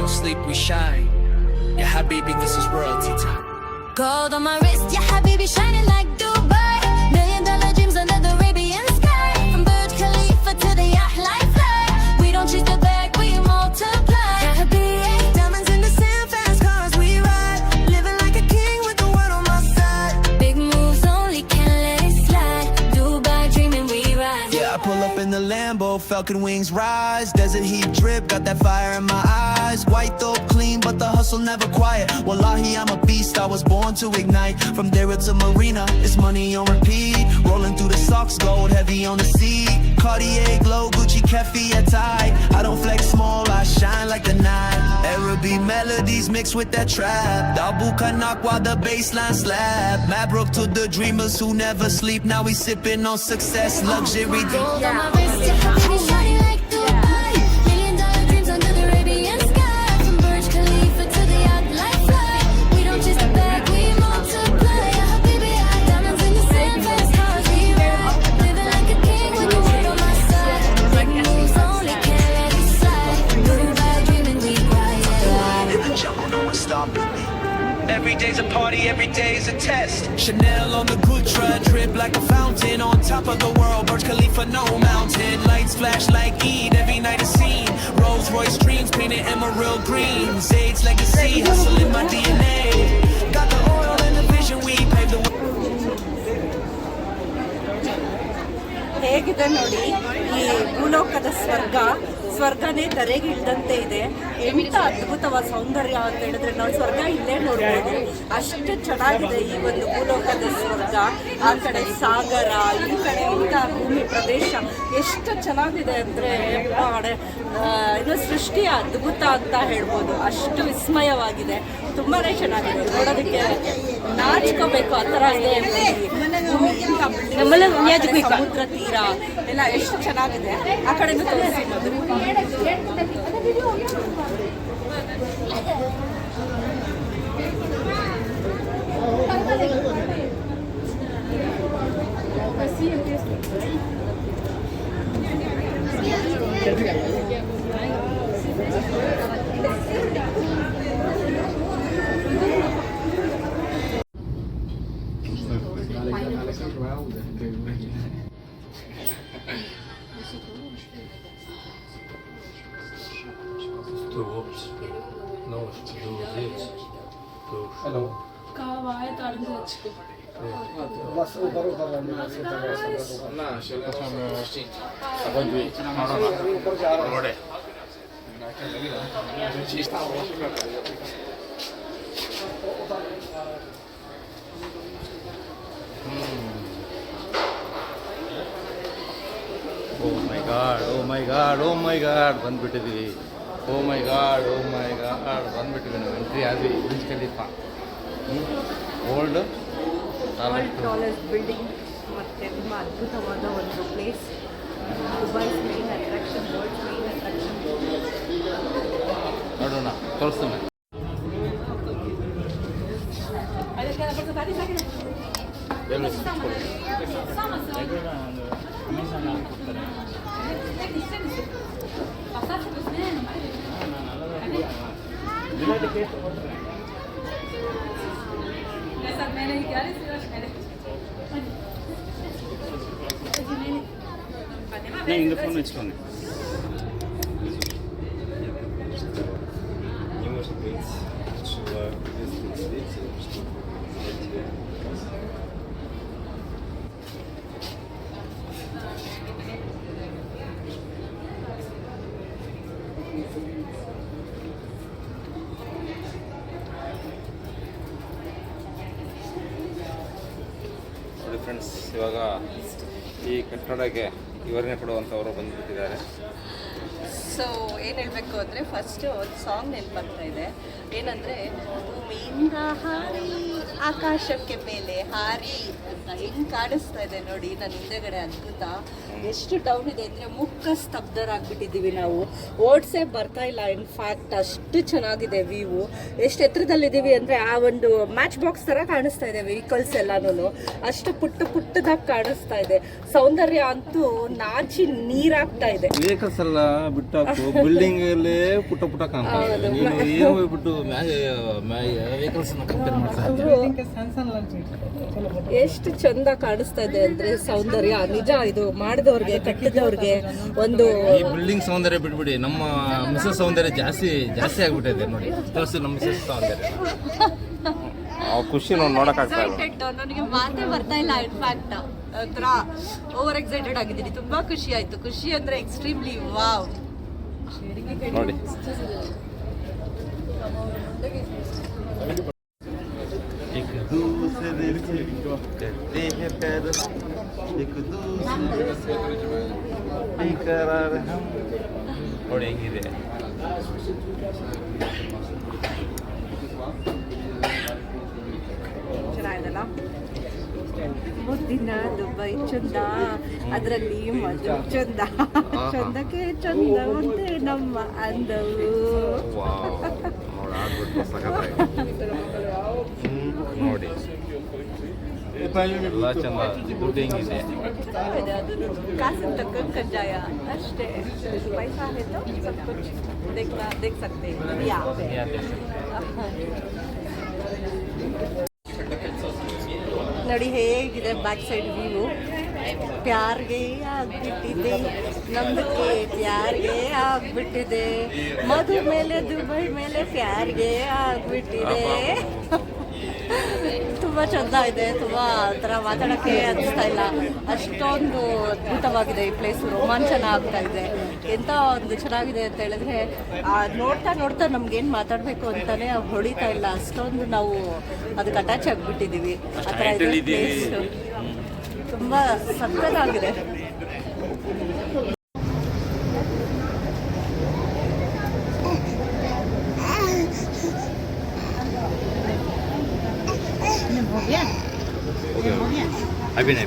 sleep, we shine. Yeah, habibi, this is royalty time. Gold on my wrist, yeah, habibi, shining like Dubai. $1 million dreams under the Arabian sky. From Burj Khalifa to the yacht life flight. We don't chase the bag, we multiply. Yeah, habibi, diamonds in the sand, fast cars we ride. Living like a king with the world on my side. Big moves only, can't let it slide. Dubai dreaming, we rise. Yeah, I pull up in the Lambo, Falcon wings rise. Desert heat drip, got that fire in my eyes. White though clean, but the hustle never quiet. Wallahi, I'm a beast, I was born to ignite. From Dera to Marina, it's money on repeat. Rolling through the socks, gold heavy on the seat. Cartier glow, Gucci Kefi at tight. I don't flex small, I shine like the night. Arabic melodies mixed with that trap. Dabu Kanak while the bassline slap. Mabrook to the dreamers who never sleep. Now we sipping on success, luxury. Gold on my wrist, yeah, habibi, shining like Dubai. $1 million dreams under the Arabian sky. From Burj Khalifa to the yacht life flight. We don't chase the bag, we multiply. Yeah, habibi, diamonds in the sand, fast cars we ride. Living like a king with the world on my side. Big moves only, can't let it slide. Dubai dreaming, we ride. In the jungle, no one's stopping me. Every day's a party, every day's a test. Chanel on the Gucci, drip like a fountain. On top of the world, Burj Khalifa, no mountain. Lights flash like Eid, every night is seen. Rolls Royce dreams painted emerald green. Zayd's legacy, hustle in my DNA. Got the oil and the vision, we paved the way. ಹೇಗಿದೆ ನೋಡಿ ಈ ಭೂಲೋಕದ ಸ್ವರ್ಗನೇ ಧರೆಗೆ ಇಳ್ದಂತೆ ಇದೆ. ಎಂಥ ಅದ್ಭುತವಾದ ಸೌಂದರ್ಯ ಅಂತ ಹೇಳಿದ್ರೆ ನಾವು ಸ್ವರ್ಗ ಇಲ್ಲೇ ನೋಡ್ಬೋದು. ಅಷ್ಟು ಚೆನ್ನಾಗಿದೆ ಈ ಒಂದು ಭೂಲೋಕದ ಸ್ವರ್ಗ. ಆ ಕಡೆ ಸಾಗರ, ಈ ಕಡೆ ಇಂಥ ಭೂಮಿ ಪ್ರದೇಶ ಎಷ್ಟು ಚೆನ್ನಾಗಿದೆ ಅಂದರೆ ಇದು ಸೃಷ್ಟಿಯ ಅದ್ಭುತ ಅಂತ ಹೇಳ್ಬೋದು. ಅಷ್ಟು ವಿಸ್ಮಯವಾಗಿದೆ, ತುಂಬಾ ಚೆನ್ನಾಗಿದೆ, ನೋಡೋದಕ್ಕೆ ನಾಚ್ಕೋಬೇಕು ಆ ಥರ ಇದೆ. ಸಮುದ್ರ ತೀರ ಎಲ್ಲ ಎಷ್ಟು ಚೆನ್ನಾಗಿದೆ. ಆ ಕಡೆನೂ ತೋರಿಸ್ಬೋದು. ಓ ಮೈ ಗಾಡ್ ಬಂದ್ಬಿಟ್ಟಿದ್ದೀವಿ. ಓ ಮೈ ಗಾಡ್ ಬಂದ್ಬಿಟ್ಟಿದ್ದೀವಿ. ನಾವು ಎಂಟ್ರಿ ಆದ್ವಿ Burj Khalifa. Old tallest building ಮತ್ತು ತುಂಬ ಅದ್ಭುತವಾದ ಒಂದು place. Dubai's main attraction, world main attraction. ನೋಡೋಣ, ತೋರಿಸ್ತಾನೆ. இந்த ஃபோன் வச்சுக்கோங்க. ಫ್ರೆಂಡ್ಸ್, ಇವಾಗ ಈ ಕಟ್ಟಡಕ್ಕೆ ವಿವರಣೆ ಕೊಡುವಂಥವರು ಬಂದುಬಿಟ್ಟಿದ್ದಾರೆ. ಸೊ ಏನು ಹೇಳಬೇಕು ಅಂದರೆ ಫಸ್ಟು ಒಂದು ಸಾಂಗ್ ನೆನಪಾಗ್ತಾ ಇದೆ. ಏನಂದರೆ ಭೂಮಿಯಿಂದ ಹಾರಿ ಆಕಾಶಕ್ಕೆ ಮೇಲೆ ಹಾರಿ ಅಂತ ಹೆಂಗ್ ಕಾಣಿಸ್ತಾ ಇದೆ ನೋಡಿ ನನ್ನ ಹಿಂದೆಗಡೆ. ಅದ್ಭುತ. ಎಷ್ಟು ಡೌನ್ ಇದೆ ಅಂದ್ರೆ ಮುಖ ಸ್ತಬ್ಧರಾಗ್ಬಿಟ್ಟಿದೀವಿ ನಾವು. ಓಡ್ಸೇ ಬರ್ತಾ ಇಲ್ಲ ಇನ್ಫ್ಯಾಕ್ಟ್, ಅಷ್ಟು ಚೆನ್ನಾಗಿದೆ ವ್ಯೂ. ಎಷ್ಟು ಎತ್ತರದಲ್ಲಿದ್ದೀವಿ ಅಂದ್ರೆ ಆ ಒಂದು ಮ್ಯಾಚ್ ಬಾಕ್ಸ್ ತರ ಕಾಣಿಸ್ತಾ ಇದೆ ವೆಹಿಕಲ್ಸ್ ಎಲ್ಲಾನು. ಅಷ್ಟು ಪುಟ್ಟದಾಗಿ ಕಾಣಿಸ್ತಾ ಇದೆ. ಸೌಂದರ್ಯ ಅಂತೂ ನಾಚಿ ನೀರಾಗ್ತಾ ಇದೆ. ವೆಹಿಕಲ್ಸ್ ಎಲ್ಲ ಬಿಟ್ಟಾಕು ಬಿಲ್ಡಿಂಗ್ ಅಲ್ಲೇ ಪುಟ್ಟ ಕಾಣ್ತಾ ಇದೆ. ನೀನು ಏನು ಹೋಗ್ಬಿಟ್ಟು ವೆಹಿಕಲ್ಸ್ ಕಂಪೇರ್ ಮಾಡ್ತಾ ಎಷ್ಟು ಚಂದ ಕಾಣಿಸ್ತಾ ಇದೆ ಅಂದ್ರೆ ಸೌಂದರ್ಯ. ನಿಜ, ಇದು ಮಾಡಿದವ್ರಿಗೆ ಕಟ್ಟಿದವ್ರಿಗೆ ಒಂದು ಈ ಬಿಲ್ಡಿಂಗ್ ಸೌಂದರ್ಯ ಬಿಟ್ಬಿಡಿ, ನಮ್ಮ ಮಿಸಸ್ ಸೌಂದರ್ಯ ಜಾಸ್ತಿ ಆಗ್ಬಿಟ್ಟಿದೆ ನೋಡಿ. ತೋರಿಸಿ ನಮ್ಮ ಮಿಸಸ್ ಸೌಂದರ್ಯ. ಖುಷಿ ನೋಡಕ್ಕಾಗ್ತಾ ಇಲ್ಲ. ನನಗೆ ಮಾತೇ ಬರ್ತಾ ಇಲ್ಲ. ಇನ್ಫ್ಯಾಕ್ಟ್ ಒಂಥರ ಓವರ್ ಎಕ್ಸೈಟೆಡ್ ಆಗಿದ್ದೀನಿ. ತುಂಬಾ ಖುಷಿ ಆಯ್ತು. ಖುಷಿ ಅಂದ್ರೆ ಎಕ್ಸ್ಟ್ರೀಮ್ಲಿ ವಾವ್ ನೋಡಿ. एक दूसरे से करते हैं प्यार, एक दूसरे से बेकरार हम. ನೋಡಿ ಹೆಂಗಿದೆ. ಚೆನ್ನಾಗಿದಲ್ಲ. ಮುದ್ದಿನ ದುಬೈ ಚಂದ, ಅದರಲ್ಲಿ ಮಧು ಚಂದ. ಚಂದಕ್ಕೆ ಚಂದ ಒಂದೇ ನಮ್ಮ ಅಂದವು. ನೋಡಿ ಎಲ್ಲ ಚಂದ. ದುಡ್ಡು ಹೆಂಗಿದೆ. ಅದು ಕಾಸಿನ ತಕ್ಕಂಗೆ ಕಜ್ಜಾಯ ಅಷ್ಟೇ. ಪೈಸಾ है तो सब कुछ देख सकते हैं यहाँ पे. ನೋಡಿ ಹೇಗಿದೆ ಬ್ಯಾಕ್ ಸೈಡ್ ವ್ಯೂ. ಪ್ಯಾರ್ಗೆ ಆಗ್ಬಿಟ್ಟಿದೆ, ನಮ್ದಕ್ಕೆ ಪ್ಯಾರ್ಗೆ ಆಗ್ಬಿಟ್ಟಿದೆ. ಮಧು ಮೇಲೆ ದುಬೈ ಮೇಲೆ ಪ್ಯಾರ್ಗೆ ಆಗ್ಬಿಟ್ಟಿದೆ. ತುಂಬ ಚಂದ ಇದೆ. ತುಂಬ ಒಂಥರ ಮಾತಾಡೋಕ್ಕೆ ಅನಿಸ್ತಾ ಇಲ್ಲ. ಅಷ್ಟೊಂದು ಅದ್ಭುತವಾಗಿದೆ ಈ ಪ್ಲೇಸು. ರೋಮಾಂಚನ ಆಗ್ತಾ ಇದೆ. ಎಂಥ ಒಂದು ಚೆನ್ನಾಗಿದೆ ಅಂತ ಹೇಳಿದ್ರೆ ನೋಡ್ತಾ ನಮ್ಗೇನು ಮಾತಾಡಬೇಕು ಅಂತಾನೆ ಹೊಳಿತಾ ಇಲ್ಲ. ಅಷ್ಟೊಂದು ನಾವು ಅದಕ್ಕೆ ಅಟ್ಯಾಚ್ ಆಗಿಬಿಟ್ಟಿದ್ದೀವಿ. ಆ ಥರ ಇದೆ ಪ್ಲೇಸು. ತುಂಬ ಸಕ್ಕತ್ತಾಗಿದೆ. ಅಭಿನಯ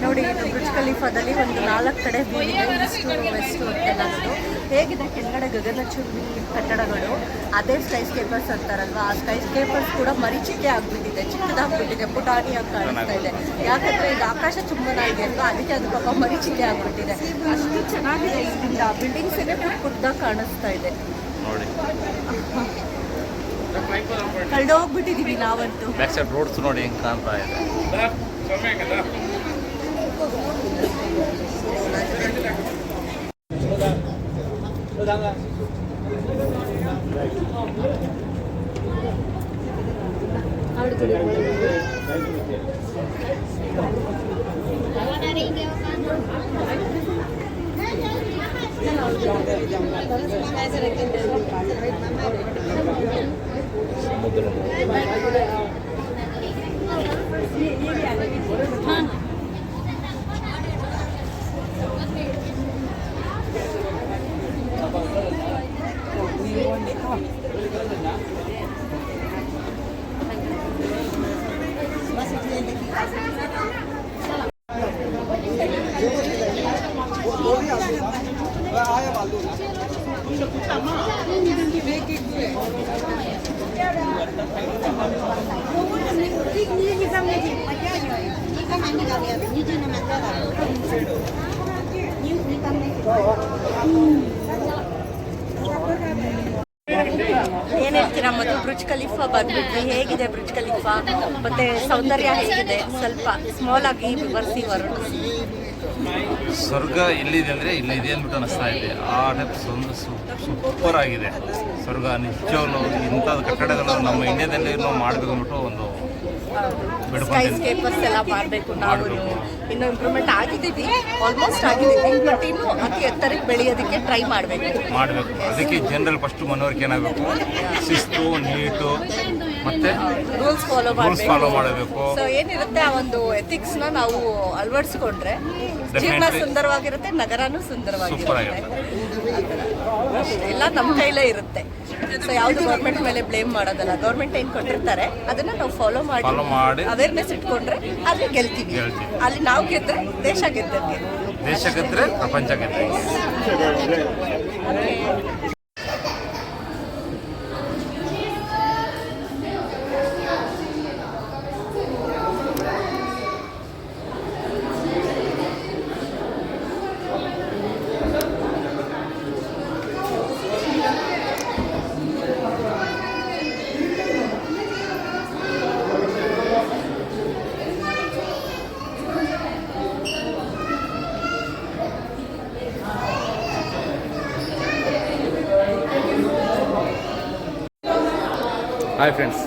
ನೋಡಿ, ಇದು ಬ್ರಿಡ್ಜ್ ಖಲೀಫಾದಲ್ಲಿ ಒಂದು 4 ಕಡೆ ವ್ಯೂ ಇದೆ. ಈಸ್ಟು ವೆಸ್ಟು ಅಂತೆಲ್ಲದು. ಹೇಗಿದೆ ಕೆಳಗಡೆ ಗಗನಚುಂಬಿ ಕಟ್ಟಡಗಳು, ಅದೇ ಸ್ಕೈ ಸ್ಕೇಪರ್ಸ್ ಅಂತಾರಲ್ವಾ, ಆ ಸ್ಕೈ ಸ್ಕೇಪರ್ಸ್ ಕೂಡ ಮರೀಚಿಕೆ ಆಗ್ಬಿಟ್ಟಿದೆ, ಚಿಕ್ಕದಾಗ್ಬಿಟ್ಟಿದೆ, ಪುಟಾಣಿಯಾಗಿ ಕಾಣಿಸ್ತಾ ಇದೆ. ಯಾಕಂದರೆ ಇದು ಆಕಾಶ ಚುಂಬನ ಇದೆ ಅಲ್ವಾ, ಅದಕ್ಕೆ ಅದು ಪಾಪ ಮರೀಚಿಕೆ ಆಗ್ಬಿಟ್ಟಿದೆ. ಅಷ್ಟು ಚೆನ್ನಾಗಿದೆ. ಇಲ್ಲಿಂದ ಬಿಲ್ಡಿಂಗ್ಸೇ ಪುಟ್ಟದಾಗಿ ಕಾಣಿಸ್ತಾ ಇದೆ. ನೋಡಿ. ಕಳೆದೋಗ್ಬಿಟ್ಟಿದ್ದೀವಿ ನಾವಂತೂ. ಬ್ಯಾಕ್ ಸೈಡ್ ರೋಡ್ಸ್ ನೋಡಿ ಹೆಂಗೆ ಕಾಣ್ತಾ ಇದೆ. ಏನ್ ಹೇಳ್ತೀರಾ ಮಧು? Bridge Khalifa ಬಂದ್ಬಿಟ್ವಿ. ಹೇಗಿದೆ ಬ್ರಿಡ್ಜ್ ಖಲೀಫಾ ಮತ್ತೆ ಸೌಂದರ್ಯ ಹೇಗಿದೆ? ಸ್ವಲ್ಪ ಸ್ಮಾಲ್ ಆಗಿ ವಿವರಿಸಿ ಹೊರಡಿಸಿ. ಸ್ವರ್ಗ ಎಲ್ಲಿದೆ ಅಂದರೆ ಇಲ್ಲಿದೆ ಅಂದ್ಬಿಟ್ಟು ಅನ್ನಿಸ್ತಾ ಇದೆ. ಆ ಟೈಪ್ ಸೂಪರ್ ಆಗಿದೆ ಸ್ವರ್ಗ. ನಿಜವಾಗ್ಲೂ ಇಂಥದ್ದು ಕಟ್ಟಡಗಳು ನಮ್ಮ ಇಂಡಿಯಾದಲ್ಲಿ ನಾವು ಮಾಡಬೇಕು ಅಂದ್ಬಿಟ್ಟು ಒಂದು ಸ್ಕೈ ಸ್ಕೇಪರ್ಸ್ ಎಲ್ಲ ಮಾಡಬೇಕು. ನಾವು ಇನ್ನೂ ಇಂಪ್ರೂವ್ಮೆಂಟ್ ಆಗಿದ್ದೀವಿ, ಆಲ್ಮೋಸ್ಟ್ ಆಗಿದ್ದೀವಿ, ಬಟ್ ಇನ್ನೂ ಅತಿ ಎತ್ತರಕ್ಕೆ ಬೆಳೆಯೋದಕ್ಕೆ ಟ್ರೈ ಮಾಡಬೇಕು. ಅದಕ್ಕೆ ಜನರಲ್ಲಿ ಫಸ್ಟ್ ಮನವರಿಕೆ ಏನಾಗಬೇಕು, ಶಿಸ್ತು, ನೀಟು ಮತ್ತೆ ರೂಲ್ಸ್ ಫಾಲೋ ಫಾಲೋ ಮಾಡಬೇಕು. ಸೊ ಏನಿರುತ್ತೆ ಆ ಒಂದು ಎಥಿಕ್ಸ್ ನ ನಾವು ಅಳವಡಿಸ್ಕೊಂಡ್ರೆ ಜೀವನ Definitely. ಸುಂದರವಾಗಿರುತ್ತೆ, ನಗರನೂ ಸುಂದರವಾಗಿರುತ್ತೆ. ಸೂಪರ್ ಅಷ್ಟೇ, ಎಲ್ಲ ನಮ್ಮ ಕೈಲೇ ಇರುತ್ತೆ. ಸೊ ಯಾವುದು ಗೌರ್ಮೆಂಟ್ ಮೇಲೆ ಬ್ಲೇಮ್ ಮಾಡೋದಲ್ಲ, ಗೌರ್ಮೆಂಟ್ ಏನು ಕೊಟ್ಟಿರ್ತಾರೆ ಅದನ್ನ ನಾವು ಫಾಲೋ ಮಾಡಿ ಅವೇರ್ನೆಸ್ ಇಟ್ಕೊಂಡ್ರೆ ಅಲ್ಲಿ ಗೆಲ್ತೀವಿ. ಅಲ್ಲಿ ನಾವು ಗೆದ್ರೆ ದೇಶ ಗೆದ್ದಂಗೆ. ದೇಶ ಗೆದ್ರೆ ಪ್ರಪಂಚ ಗೆದ್ದಂಗೆ. ಹಾಯ್ ಫ್ರೆಂಡ್ಸ್,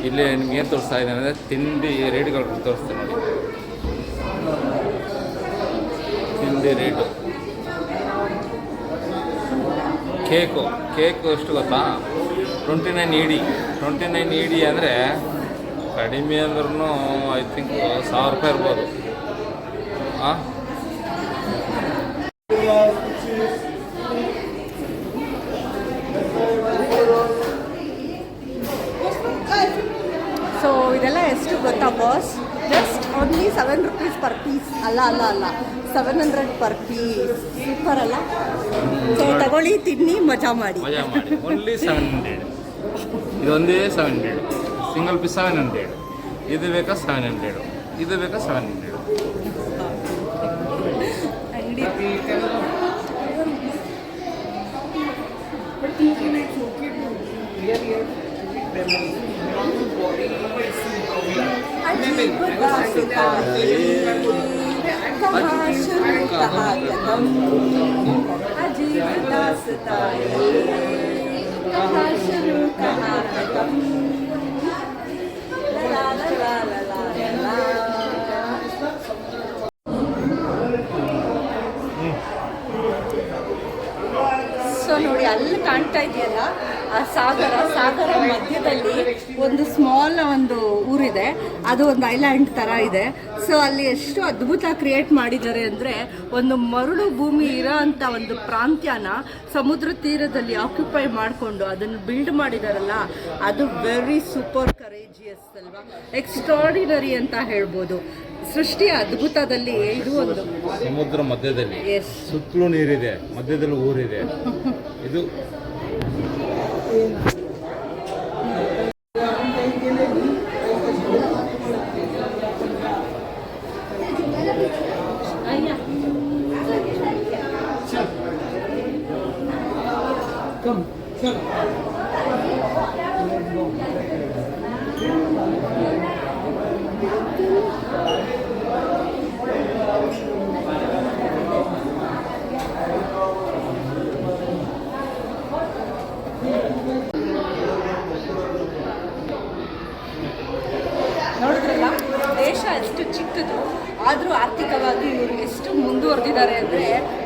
ಇಲ್ಲಿ ನಿಮ್ಗೆ ಏನು ತೋರಿಸ್ತಾ ಇದ್ದೇನೆ ಅಂದರೆ ತಿಂಡಿ ರೇಟ್ಗಳು ತೋರಿಸ್ತೇನೆ ನೋಡಿ. ತಿಂಡಿ ರೇಟು ಕೇಕು ಎಷ್ಟು ಗೊತ್ತಾ? 29 ED. 29 ED ಅಂದರೆ ಕಡಿಮೆ ಅಂದ್ರೂ ಐ ಥಿಂಕ್ 1000 ರೂಪಾಯಿ ಇರ್ಬೋದು. ಹಾಂ, ಸೊ ಇದೆಲ್ಲ ಎಷ್ಟು ಗೊತ್ತಾ boss? Just only 7 rupees per piece. ಅಲ್ಲ 700 ಪರ್ ಪೀಸ್. ಸೂಪರ್ ಅಲ್ಲ? ಸೊ ತಗೊಳ್ಳಿ, ತಿನ್ನಿ, ಮಜಾ ಮಾಡಿ. ಓನ್ಲಿ 700. ಇದೊಂದೇ 700. Single piece 700. ಇದು ಬೇಕಾ 700. ಇದು ಬೇಕಾ 700. ಅಂಗಡಿ ಸೊ ನೋಡಿ, ಅಲ್ಲಿ ಕಾಣ್ತಾ ಇದೆಯಲ್ಲ ಆ ಸಾಗರ ಮಧ್ಯದಲ್ಲಿ ಒಂದು ಸ್ಮಾಲ್ ಒಂದು ಊರಿದೆ. ಅದು ಒಂದು ಐಲ್ಯಾಂಡ್ ಥರ ಇದೆ. ಸೊ ಅಲ್ಲಿ ಎಷ್ಟು ಅದ್ಭುತ ಕ್ರಿಯೇಟ್ ಮಾಡಿದ್ದಾರೆ ಅಂದರೆ, ಒಂದು ಮರಳು ಭೂಮಿ ಇರೋ ಅಂಥ ಒಂದು ಪ್ರಾಂತ್ಯನ ಸಮುದ್ರ ತೀರದಲ್ಲಿ ಆಕ್ಯುಪೈ ಮಾಡಿಕೊಂಡು ಅದನ್ನು ಬಿಲ್ಡ್ ಮಾಡಿದಾರಲ್ಲ, ಅದು ವೆರಿ ಸೂಪರ್ ಕರೇಜಿಯಸ್ ಅಲ್ವಾ? ಎಕ್ಸ್ಟ್ರಾರ್ಡಿನರಿ ಅಂತ ಹೇಳ್ಬೋದು. ಸೃಷ್ಟಿಯ ಅದ್ಭುತದಲ್ಲಿ ಇದು ಒಂದು ಸಮುದ್ರ ಮಧ್ಯದಲ್ಲಿ ಎಸ್, ಸುತ್ತಲೂ ನೀರಿದೆ, ಮಧ್ಯದಲ್ಲಿ ಊರಿದೆ. ಇದು ನೋಡಿದ್ರಲ್ಲ, ದೇಶ ಎಷ್ಟು ಚಿಕ್ಕದು ಆದರೂ ಆರ್ಥಿಕವಾಗಿ ಇವರು ಎಷ್ಟು ಮುಂದುವರೆದಿದ್ದಾರೆ ಅಂದರೆ,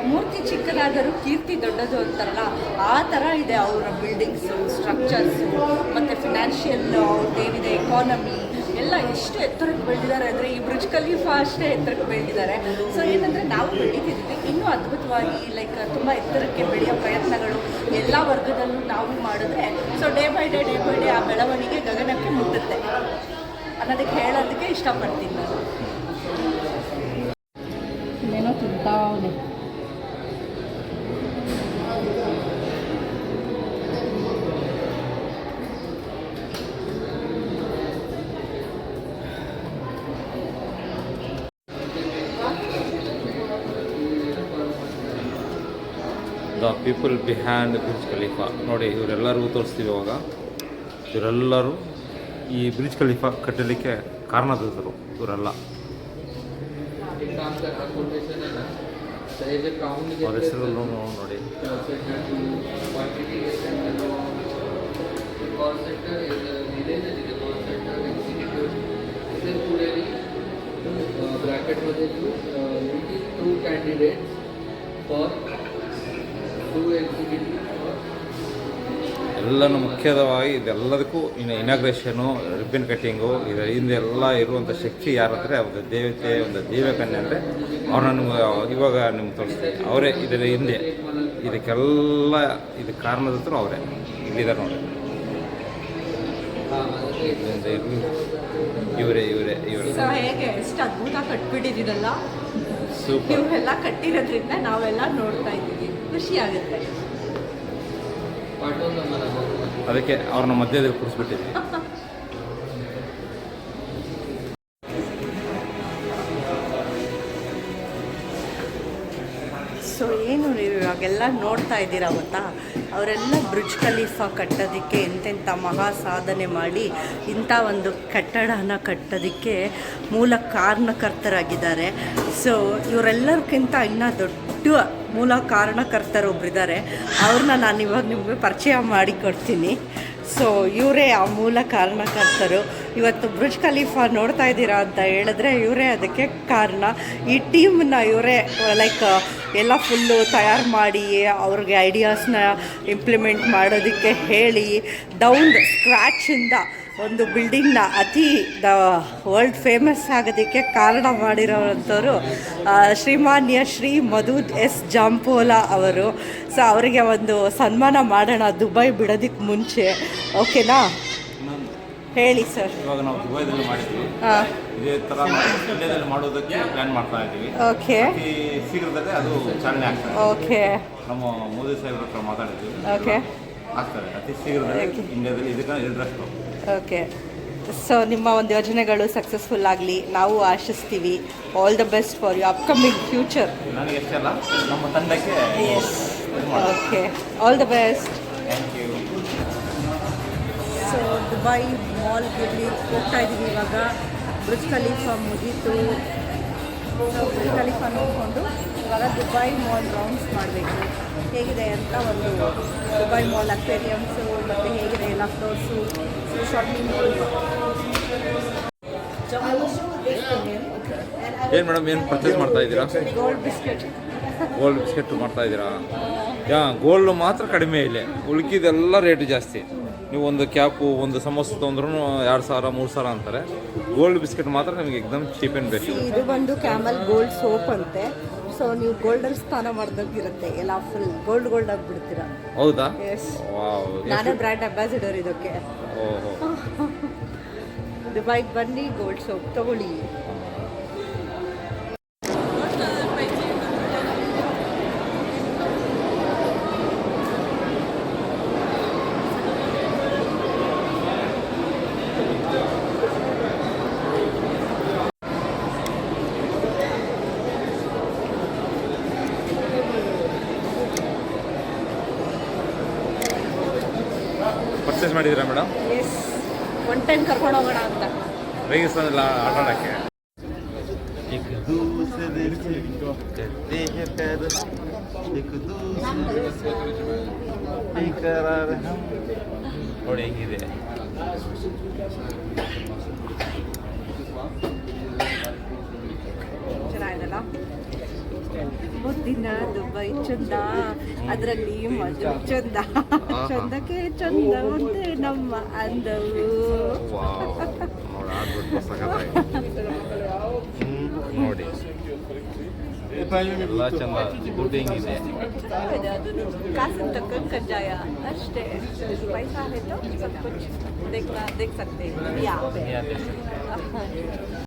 ಮೂರ್ತಿ ಚಿಕ್ಕದಾದರೂ ಕೀರ್ತಿ ದೊಡ್ಡದು ಅಂತಾರಲ್ಲ, ಆ ಥರ ಇದೆ ಅವರ ಬಿಲ್ಡಿಂಗ್ಸು, ಸ್ಟ್ರಕ್ಚರ್ಸು, ಮತ್ತು ಫಿನಾನ್ಷಿಯಲ್ ಏನಿದೆ ಎಕಾನಮಿ ಎಲ್ಲ ಎಷ್ಟು ಎತ್ತರಕ್ಕೆ ಬೆಳೆದಿದ್ದಾರೆ ಅಂದರೆ, ಈ ಬ್ರಿಡ್ಜ್ ಖಲೀಫಾ ಅಷ್ಟೇ ಎತ್ತರಕ್ಕೆ ಬೆಳೆದಿದ್ದಾರೆ. ಸೊ ಏನಂದರೆ, ನಾವು ಬೆಳೀತಿದ್ದೀವಿ ಇನ್ನೂ ಅದ್ಭುತವಾಗಿ, ಲೈಕ್ ತುಂಬ ಎತ್ತರಕ್ಕೆ ಬೆಳೆಯೋ ಪ್ರಯತ್ನಗಳು ಎಲ್ಲ ವರ್ಗದಲ್ಲೂ ನಾವು ಮಾಡಿದ್ರೆ, ಸೊ ಡೇ ಬೈ ಡೇ ಆ ಬೆಳವಣಿಗೆ ಗಗನಕ್ಕೆ ಮುಟ್ಟುತ್ತೆ ಅನ್ನೋದಕ್ಕೆ ಹೇಳೋದಕ್ಕೆ ಇಷ್ಟಪಡ್ತೀನಿ ನಾನು. ಇನ್ನೇನೋ ತಿಂತಾವನೆ. The people behind Burj Khalifa ನೋಡಿ. ಇವರೆಲ್ಲರಿಗೂ ತೋರಿಸ್ತೀವಿ ಇವಾಗ. ಇವರೆಲ್ಲರೂ ಈ ಬ್ರಿಡ್ಜ್ ಖಲೀಫಾ ಕಟ್ಟಲಿಕ್ಕೆ ಕಾರಣದವರು ಇವರೆಲ್ಲ. ಅವ್ರ ಹೆಸರು ನೋಡಿ. ब्रॅकेटमध्ये 2 candidates for 2 executives. ಎಲ್ಲನೂ ಮುಖ್ಯವಾಗಿ ಇದೆಲ್ಲದಕ್ಕೂ ಇನಾಗ್ರೇಷನು ರಿಬ್ಬನ್ ಕಟ್ಟಿಂಗು ಇದರ ಹಿಂದೆಲ್ಲ ಇರುವಂಥ ಶಕ್ತಿ ಯಾರಂದರೆ ಒಂದು ದೇವತೆ ಒಂದು ದೇವಕನ್ಯೆ ಅಂದರೆ ಅವ್ರನ್ನ ನಿಮ್ಗೆ ಇವಾಗ ನಿಮ್ಗೆ ತೋರಿಸ್ತೀನಿ ಅವರೇ ಇದರ ಹಿಂದೆ ಇದಕ್ಕೆಲ್ಲ ಇದಕ್ಕೆ ಕಾರಣದತ್ರ ಅವರೇ ಇಲ್ಲಿದ್ದಾರೆ ನೋಡಿ ಇವರೇ ಸೊ ಹೇಗೆ ಎಷ್ಟು ಅದ್ಭುತ ಕಟ್ಬಿಟ್ಟಿದ್ದೀರಲ್ಲ, ಸೂಪರ್. ಇವರೆಲ್ಲ ಕಟ್ಟಿರೋದ್ರಿಂದ ನಾವೆಲ್ಲ ನೋಡ್ತಾ ಇದ್ದೀವಿ, ಖುಷಿ ಆಗುತ್ತೆ. ಅದಕ್ಕೆ ಅವ್ರನ್ನ ಮಧ್ಯದಲ್ಲಿ ಕೂರಿಸ್ಬಿಟ್ಟಿದ್ವಿ. ಸೊ ಏನು ನೀವು ಇವಾಗೆಲ್ಲ ನೋಡ್ತಾ ಇದ್ದೀರಾ ಗೊತ್ತಾ, ಅವರೆಲ್ಲ ಬ್ರಿಡ್ಜ್ ಖಲೀಫಾ ಕಟ್ಟೋದಕ್ಕೆ ಎಂತೆಂಥ ಮಹಾ ಸಾಧನೆ ಮಾಡಿ ಇಂಥ ಒಂದು ಕಟ್ಟಡನ ಕಟ್ಟೋದಕ್ಕೆ ಮೂಲ ಕಾರಣಕರ್ತರಾಗಿದ್ದಾರೆ. ಸೊ ಇವರೆಲ್ಲರಿಗಿಂತ ಇನ್ನೂ ದೊಡ್ಡ ಮೂಲ ಕಾರಣಕರ್ತರೊಬ್ಬರಿದ್ದಾರೆ, ಅವ್ರನ್ನ ನಾನು ಇವಾಗ ನಿಮಗೆ ಪರಿಚಯ ಮಾಡಿಕೊಡ್ತೀನಿ. ಸೊ ಇವರೇ ಆ ಮೂಲ ಕಾರಣಕರ್ತರು. ಇವತ್ತು ಬ್ರಿಡ್ಜ್ ಖಲೀಫಾ ನೋಡ್ತಾ ಇದ್ದೀರಾ ಅಂತ ಹೇಳಿದ್ರೆ ಇವರೇ ಅದಕ್ಕೆ ಕಾರಣ. ಈ ಟೀಮನ್ನ ಇವರೇ ಲೈಕ್ ಎಲ್ಲ ಫುಲ್ಲು ತಯಾರು ಮಾಡಿ ಅವ್ರಿಗೆ ಐಡಿಯಾಸ್ನ ಇಂಪ್ಲಿಮೆಂಟ್ ಮಾಡೋದಕ್ಕೆ ಹೇಳಿ ಡೌನ್ ಸ್ಕ್ರ್ಯಾಚಿಂದ ಒಂದು ಬಿಲ್ಡಿಂಗ್ನ ವರ್ಲ್ಡ್ ಫೇಮಸ್ ಆಗೋದಕ್ಕೆ ಕಾರಣ ಮಾಡಿರೋವಂಥವ್ರು ಶ್ರೀಮಾನ್ಯ ಶ್ರೀ ಮಧು ಎಸ್ ಜಾಂಪೋಲಾ ಅವರು. ಸೊ ಅವರಿಗೆ ಒಂದು ಸನ್ಮಾನ ಮಾಡೋಣ ದುಬೈ ಬಿಡೋದಕ್ಕೆ ಮುಂಚೆ, ಓಕೆನಾ? ಹೇಳಿ ಸರ್. ಇವಾಗ ನಾವು ದುಬೈದಲ್ಲಿ ಮಾಡಿದ್ವಿ, ಹಾಂ, ಇದೇ ಥರ ಇಂಡಿಯಾದಲ್ಲಿ ಮಾಡೋದಕ್ಕೆ ಪ್ಲ್ಯಾನ್ ಮಾಡ್ತಾ ಇದ್ದೀವಿ. ಓಕೆ, ಈ ಶೀಘ್ರದಲ್ಲೇ ಅದು ಚಾಲನೆ ಆಗ್ತದೆ. ಓಕೆ, ನಮ್ಮ ಮೋದಿ ಸಾಹೇಬ್ರ ಹತ್ರ ಮಾತಾಡಿದ್ವಿ, ಓಕೆ, ಆಗ್ತದೆ ಅತಿ ಶೀಘ್ರದಲ್ಲೇ ಇಂಡಿಯಾದಲ್ಲಿ ಇದಕ್ಕೆ ಇಂಟ್ರೆಸ್ಟ್. ಓಕೆ. ಸೊ ನಿಮ್ಮ ಒಂದು ಯೋಜನೆಗಳು ಸಕ್ಸಸ್ಫುಲ್ ಆಗಲಿ ನಾವು ಆಶಿಸ್ತೀವಿ. All the best for you upcoming future. ನನಗೆ ಎಷ್ಟೆಲ್ಲ ನಮ್ಮ ತಂಡಕ್ಕೆ okay, all the best. Thank you. So Dubai ಮಾಲ್ಗೆ ಹೋಗ್ತಾ ಇದ್ದೀವಿ ಇವಾಗ. ಬ್ರಿಡ್ಜ್ ಖಲೀಫಾ ಮುಗೀತು. ಸೊ ಬ್ರಿಡ್ಜ್ ಖಲೀಫಾ ನೋಡಿಕೊಂಡು ಇವಾಗ ದುಬೈ ಮಾಲ್ ರೌಂಡ್ಸ್ ಮಾಡಬೇಕು. ಹೇಗಿದೆ ಅಂತ ಒಂದು ದುಬೈ ಮಾಲ್ ಅಕ್ವೇರಿಯಮ್ಸು ಮತ್ತು ಹೇಗಿದೆ ಎಲ್ಲ ಫ್ಲೋರ್ಸು, ಶಾಪಿಂಗ್ ಮಾಲ್. ಏನು ಮೇಡಮ್, ಏನು ಪರ್ಚೇಸ್ ಮಾಡ್ತಾ ಇದ್ದೀರಾ? Gold biscuit. ಗೋಲ್ಡ್ ಬಿಸ್ಕೆಟ್ ಮಾಡ್ತಾ ಇದ್ದೀರಾ? ಗೋಲ್ಡ್ ಮಾತ್ರ ಕಡಿಮೆ ಇಲ್ಲಿ, ಉಳ್ಕಿದೆಲ್ಲ ರೇಟ್ ಜಾಸ್ತಿ. ನೀವು ಒಂದು ಕ್ಯಾಪು ಒಂದು ಸಮೋಸ ತೊಂದ್ರೂ 2,000 3,000 ಅಂತಾರೆ. ಗೋಲ್ಡ್ ಬಿಸ್ಕೆಟ್ ಮಾತ್ರ ನಿಮಗೆ ಎಕ್ದಮ್ ಚೀಪ್ ಆ್ಯಂಡ್ ಬೆಸ್ಟ್. ಇದು ಬಂದು ಕ್ಯಾಮಲ್ ಗೋಲ್ಡ್ ಸೋಪ್ ಅಂತೆ. ಸೊ ನೀವು ಗೋಲ್ಡಲ್ಲಿ ಸ್ನಾನ ಮಾಡ್ದಂಗಿರುತ್ತೆ, ಎಲ್ಲ ಫುಲ್ ಗೋಲ್ಡ್ ಆಗಿಬಿಡ್ತೀರಾ. ಹೌದಾ? Yes, wow. ನಾನೇ ಬ್ರ್ಯಾಂಡ್ ಅಂಬಾಸಿಡರ್ ಇದಕ್ಕೆ. ಓಹೋ. ದುಬೈಗೆ ಬನ್ನಿ, ಗೋಲ್ಡ್ ಸೋಪ್ ತಗೊಳ್ಳಿ. ಪರ್ಚೇಸ್ ಮಾಡಿದ್ದೀರಾ ಮೇಡಮ್? ಎಸ್, ಒನ್ ಟೈಮ್ ಕರ್ಕೊಂಡು ಹೋಗೋಣ ಅಂತ. ರೇಗಿಸ್ತಾನೆಲ್ಲ ಆಟ ಆಡೋಕ್ಕೆ. ನೋಡಿ ಹೆಂಗಿದೆ. ಚೆನ್ನಾಗಿದಲ್ಲ? ಮುದ್ದಿನ ದುಬೈ ಚಂದ, ಅದರಲ್ಲಿ ಮಜು ಚಂದ, ಚಂದಕ್ಕೆ ಚಂದ ಒಂದೇ ನಮ್ಮ ಅಂದವು. ನೋಡಿ ಎಲ್ಲ ಚಂದ, ದುಡ್ಡು ಹೆಂಗಿದೆ. ಅದು ಕಾಸಿನ ತಕ್ಕಂಗೆ ಕಜ್ಜಾಯ ಅಷ್ಟೇ. ಪೈಸಾ है तो सब कुछ देख सकते हैं यहाँ पे.